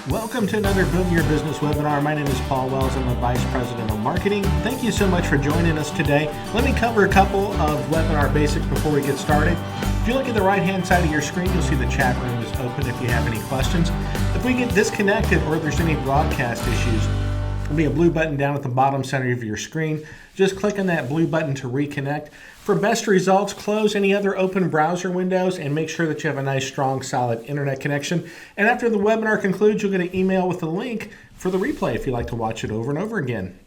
Welcome to another Boom Your Business webinar. My name is Paul Wells. I'm the Vice President of Marketing. Thank you so much for joining us today. Let me cover a couple of webinar basics before we get started. If you look at the right-hand side of your screen, you'll see the chat room is open if you have any questions. If we get disconnected or if there's any broadcast issues, there'll be a blue button down at the bottom center of your screen. Just click on that blue button to reconnect. For best results, close any other open browser windows and make sure that you have a nice, strong, solid internet connection. And after the webinar concludes, you'll get an email with a link for the replay if you'd like to watch it over and over again.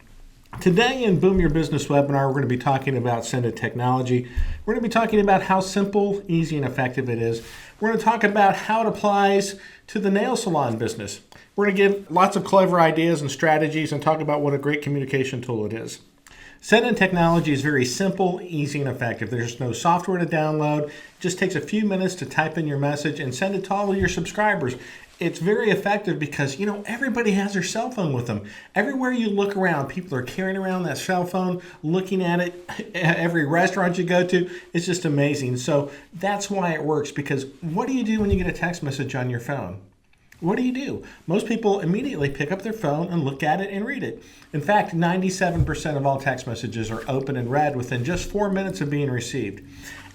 Today in Boom Your Business webinar, we're going to be talking about Send Technology. We're going to be talking about how simple, easy, and effective it is. We're going to talk about how it applies to the nail salon business. We're going to give lots of clever ideas and strategies and talk about what a great communication tool it is. Send Technology is very simple, easy, and effective. There's no software to download. It just takes a few minutes to type in your message and send it to all of your subscribers. It's very effective because, everybody has their cell phone with them. Everywhere you look around, people are carrying around that cell phone, looking at it. Every restaurant you go to, it's just amazing. So that's why it works, because what do you do when you get a text message on your phone? What do? Most people immediately pick up their phone and look at it and read it. In fact, 97% of all text messages are opened and read within just 4 minutes of being received.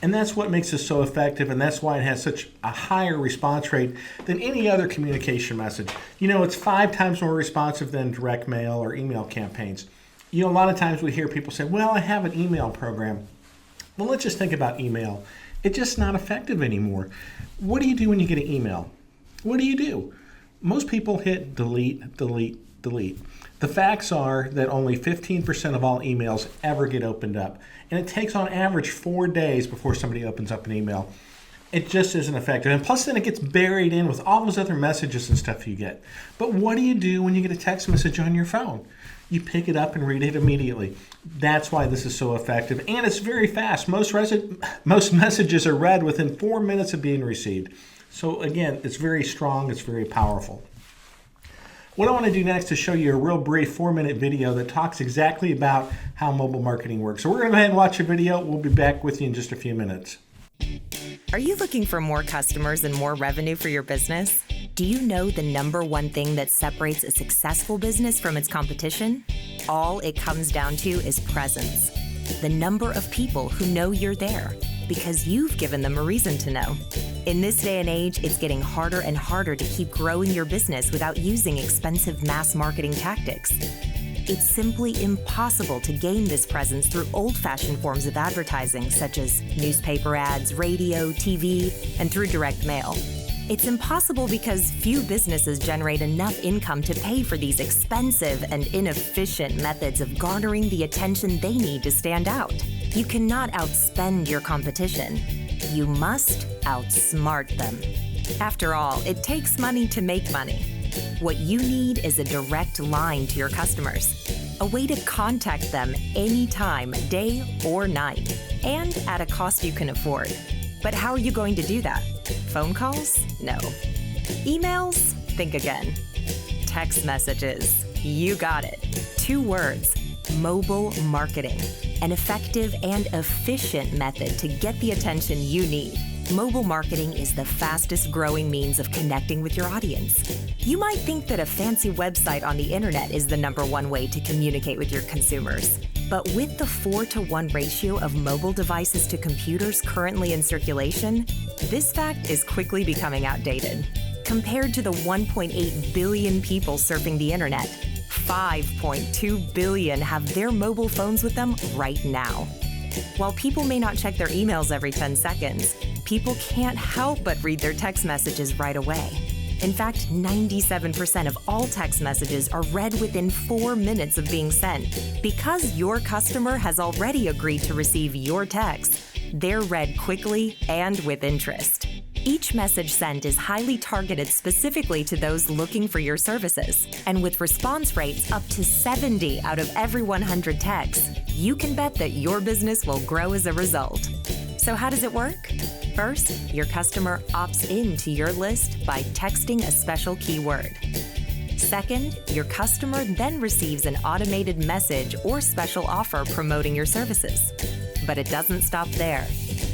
And that's what makes this so effective, and that's why it has such a higher response rate than any other communication message. It's 5 times more responsive than direct mail or email campaigns. A lot of times we hear people say, well, I have an email program. Well, let's just think about email. It's just not effective anymore. What do you do when you get an email? What do? Most people hit delete, delete, delete. The facts are that only 15% of all emails ever get opened up. And it takes on average 4 days before somebody opens up an email. It just isn't effective. And plus then it gets buried in with all those other messages and stuff you get. But what do you do when you get a text message on your phone? You pick it up and read it immediately. That's why this is so effective. And it's very fast. Most messages are read within 4 minutes of being received. So again, it's very strong, it's very powerful. What I want to do next is show you a real brief 4-minute video that talks exactly about how mobile marketing works. So we're going to go ahead and watch a video. We'll be back with you in just a few minutes. Are you looking for more customers and more revenue for your business? Do you know the number one thing that separates a successful business from its competition? All it comes down to is presence. The number of people who know you're there because you've given them a reason to know. In this day and age, it's getting harder and harder to keep growing your business without using expensive mass marketing tactics. It's simply impossible to gain this presence through old-fashioned forms of advertising, such as newspaper ads, radio, TV, and through direct mail. It's impossible because few businesses generate enough income to pay for these expensive and inefficient methods of garnering the attention they need to stand out. You cannot outspend your competition. You must outsmart them. After all, it takes money to make money. What you need is a direct line to your customers, a way to contact them anytime, day or night, and at a cost you can afford. But how are you going to do that? Phone calls? No. Emails? Think again. Text messages? You got it. 2 words: mobile marketing. An effective and efficient method to get the attention you need. Mobile marketing is the fastest growing means of connecting with your audience. You might think that a fancy website on the internet is the number one way to communicate with your consumers. But with the 4-to-1 ratio of mobile devices to computers currently in circulation, this fact is quickly becoming outdated. Compared to the 1.8 billion people surfing the internet, 5.2 billion have their mobile phones with them right now. While people may not check their emails every 10 seconds, people can't help but read their text messages right away. In fact, 97% of all text messages are read within 4 minutes of being sent. Because your customer has already agreed to receive your text, they're read quickly and with interest. Each message sent is highly targeted specifically to those looking for your services. And with response rates up to 70 out of every 100 texts, you can bet that your business will grow as a result. So how does it work? First, your customer opts into your list by texting a special keyword. Second, your customer then receives an automated message or special offer promoting your services. But it doesn't stop there,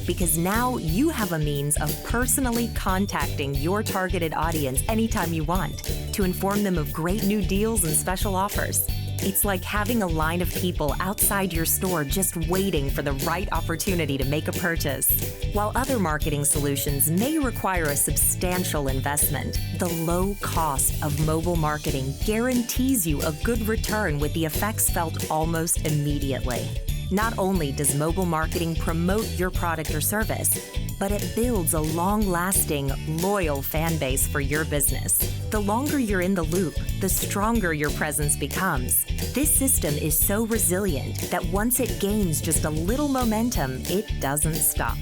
because now you have a means of personally contacting your targeted audience anytime you want. to inform them of great new deals and special offers. It's like having a line of people outside your store just waiting for the right opportunity to make a purchase. While other marketing solutions may require a substantial investment, the low cost of mobile marketing guarantees you a good return with the effects felt almost immediately. Not only does mobile marketing promote your product or service, but it builds a long-lasting, loyal fan base for your business. The longer you're in the loop, the stronger your presence becomes. This system is so resilient that once it gains just a little momentum, it doesn't stop.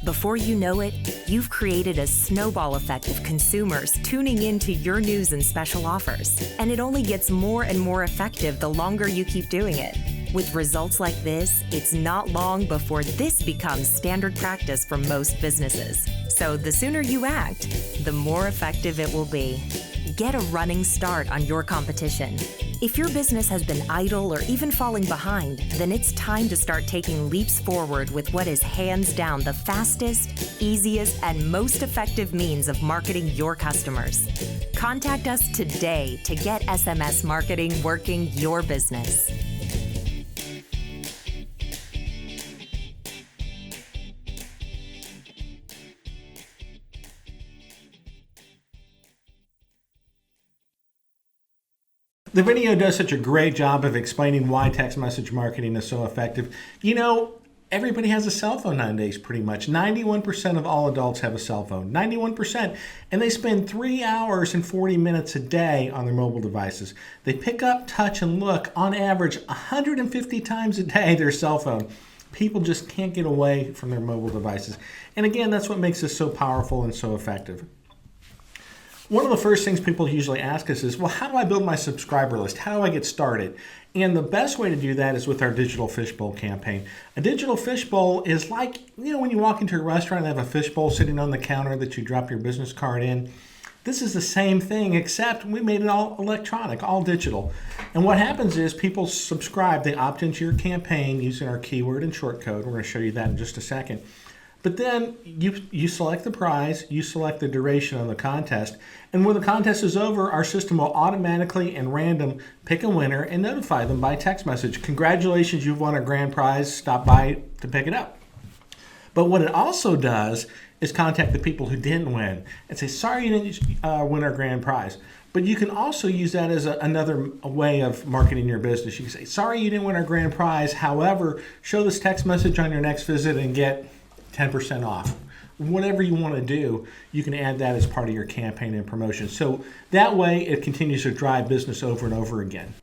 Before you know it, you've created a snowball effect of consumers tuning into your news and special offers. And it only gets more and more effective the longer you keep doing it. With results like this, it's not long before this becomes standard practice for most businesses. So the sooner you act, the more effective it will be. Get a running start on your competition. If your business has been idle or even falling behind, then it's time to start taking leaps forward with what is hands down the fastest, easiest, and most effective means of marketing your customers. Contact us today to get SMS marketing working your business. The video does such a great job of explaining why text message marketing is so effective. You know, everybody has a cell phone nowadays pretty much. 91% of all adults have a cell phone. 91%. And they spend 3 hours and 40 minutes a day on their mobile devices. They pick up, touch, and look on average 150 times a day their cell phone. People just can't get away from their mobile devices. And again, that's what makes this so powerful and so effective. One of the first things people usually ask us is, well, how do I build my subscriber list? How do I get started? And the best way to do that is with our digital fishbowl campaign. A digital fishbowl is like, when you walk into a restaurant and they have a fishbowl sitting on the counter that you drop your business card in. This is the same thing, except we made it all electronic, all digital. And what happens is people subscribe, they opt into your campaign using our keyword and short code. We're going to show you that in just a second. But then you select the prize, you select the duration of the contest, and when the contest is over, our system will automatically and random pick a winner and notify them by text message. Congratulations, you've won a grand prize, stop by to pick it up. But what it also does is contact the people who didn't win and say, sorry you didn't win our grand prize. But you can also use that as another way of marketing your business. You can say, sorry you didn't win our grand prize, however, show this text message on your next visit and get 10% off. Whatever you want to do, you can add that as part of your campaign and promotion. So that way it continues to drive business over and over again.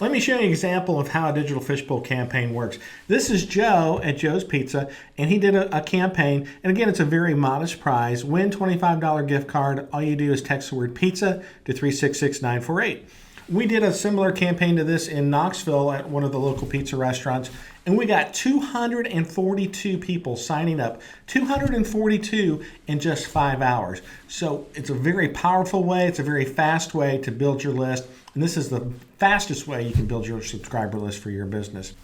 Let me show you an example of how a digital fishbowl campaign works. This is Joe at Joe's Pizza, and he did a campaign. And again, it's a very modest prize. Win $25 gift card. All you do is text the word pizza to 366948. We did a similar campaign to this in Knoxville at one of the local pizza restaurants, and we got 242 people signing up, 242 in just 5 hours. So it's a very powerful way, it's a very fast way to build your list, and this is the fastest way you can build your subscriber list for your business.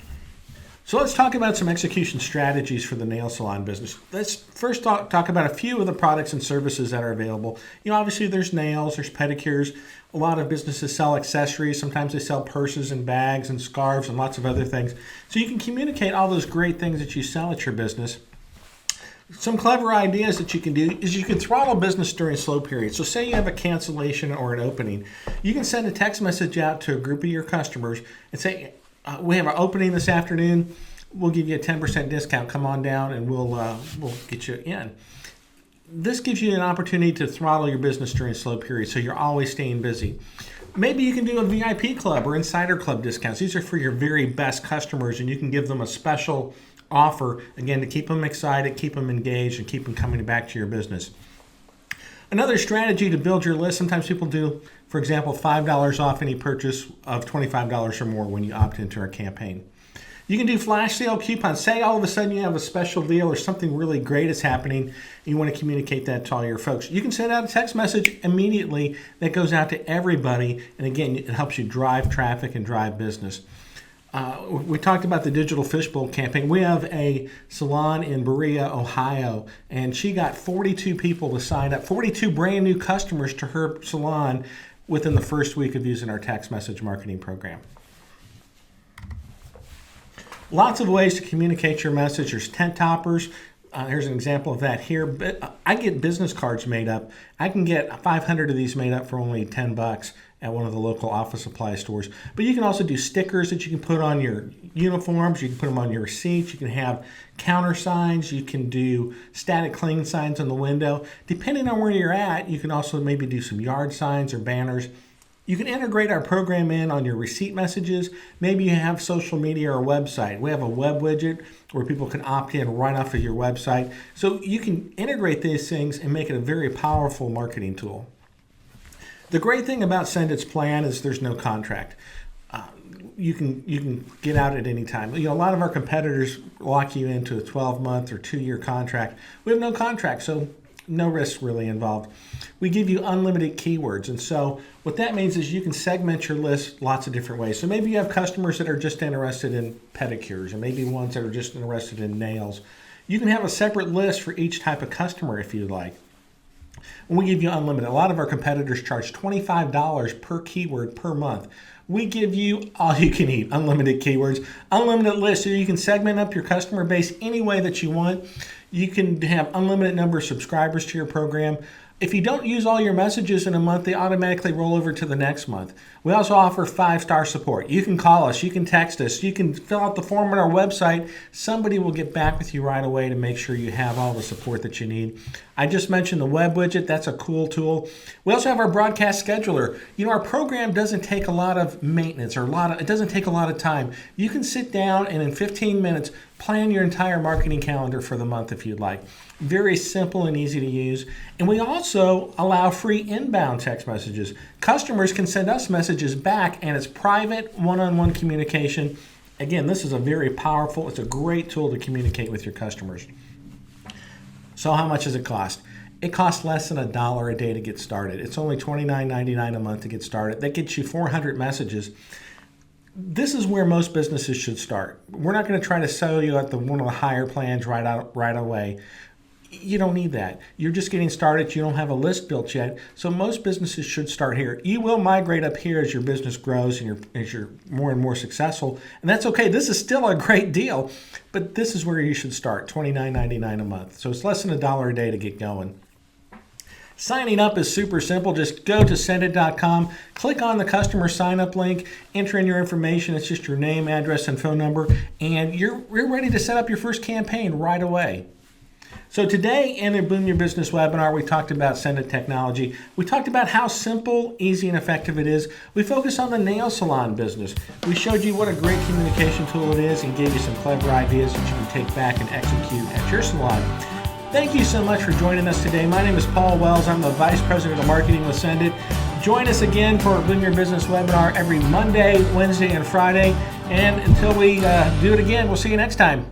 So let's talk about some execution strategies for the nail salon business. Let's first talk about a few of the products and services that are available. Obviously there's nails, there's pedicures. A lot of businesses sell accessories. Sometimes they sell purses and bags and scarves and lots of other things. So you can communicate all those great things that you sell at your business. Some clever ideas that you can do is you can throttle business during slow periods. So say you have a cancellation or an opening. You can send a text message out to a group of your customers and say, we have an opening this afternoon. We'll give you a 10% discount. Come on down and we'll get you in. This gives you an opportunity to throttle your business during slow periods, so you're always staying busy. Maybe you can do a VIP club or insider club discounts. These are for your very best customers, and you can give them a special offer, again, to keep them excited, keep them engaged, and keep them coming back to your business. Another strategy to build your list, sometimes people do, for example, $5 off any purchase of $25 or more when you opt into our campaign. You can do flash sale coupons. Say all of a sudden you have a special deal or something really great is happening and you want to communicate that to all your folks. You can send out a text message immediately that goes out to everybody, and again, it helps you drive traffic and drive business. We talked about the digital fishbowl campaign. We have a salon in Berea, Ohio, and she got 42 people to sign up, 42 brand new customers to her salon within the first week of using our text message marketing program. Lots of ways to communicate your message. There's tent toppers. Here's an example of that here. I get business cards made up. I can get 500 of these made up for only $10 at one of the local office supply stores. But you can also do stickers that you can put on your uniforms. You can put them on your receipts. You can have counter signs. You can do static cling signs on the window. Depending on where you're at, you can also maybe do some yard signs or banners. You can integrate our program in on your receipt messages. Maybe you have social media or a website. We have a web widget where people can opt in right off of your website. So you can integrate these things and make it a very powerful marketing tool. The great thing about Send It's Plan is there's no contract. You can get out at any time. A lot of our competitors lock you into a 12-month or 2-year contract. We have no contract, so no risk really involved. We give you unlimited keywords, and so what that means is you can segment your list lots of different ways. So maybe you have customers that are just interested in pedicures, and maybe ones that are just interested in nails. You can have a separate list for each type of customer if you'd like. And we give you unlimited. A lot of our competitors charge $25 per keyword per month. We give you all you can eat, unlimited keywords, unlimited lists, so you can segment up your customer base any way that you want. You can have unlimited number of subscribers to your program. If you don't use all your messages in a month, they automatically roll over to the next month. We also offer 5-star support. You can call us, you can text us, you can fill out the form on our website. Somebody will get back with you right away to make sure you have all the support that you need. I just mentioned the web widget. That's a cool tool. We also have our broadcast scheduler. Our program doesn't take a lot of maintenance or it doesn't take a lot of time. You can sit down and in 15 minutes plan your entire marketing calendar for the month if you'd like. Very simple and easy to use. And we also allow free inbound text messages. Customers can send us messages back, and it's private one-on-one communication. Again, this is it's a great tool to communicate with your customers. So how much does it cost? It costs less than $1 a day to get started. It's only $29.99 a month to get started. That gets you 400 messages. This is where most businesses should start. We're not going to try to sell you at one of the higher plans right away. You don't need that. You're just getting started. You don't have a list built yet. So most businesses should start here. You will migrate up here as your business grows and as you're more and more successful. And that's okay. This is still a great deal. But this is where you should start, $29.99 a month. So it's less than $1 a day to get going. Signing up is super simple. Just go to sendit.com, click on the customer sign up link, enter in your information. It's just your name, address, and phone number, and you're ready to set up your first campaign right away. So today in the Boom Your Business webinar, we talked about Send It technology. We talked about how simple, easy, and effective it is. We focused on the nail salon business. We showed you what a great communication tool it is and gave you some clever ideas that you can take back and execute at your salon. Thank you so much for joining us today. My name is Paul Wells. I'm the Vice President of Marketing with Send It. Join us again for our Boom Your Business webinar every Monday, Wednesday, and Friday. And until we do it again, we'll see you next time.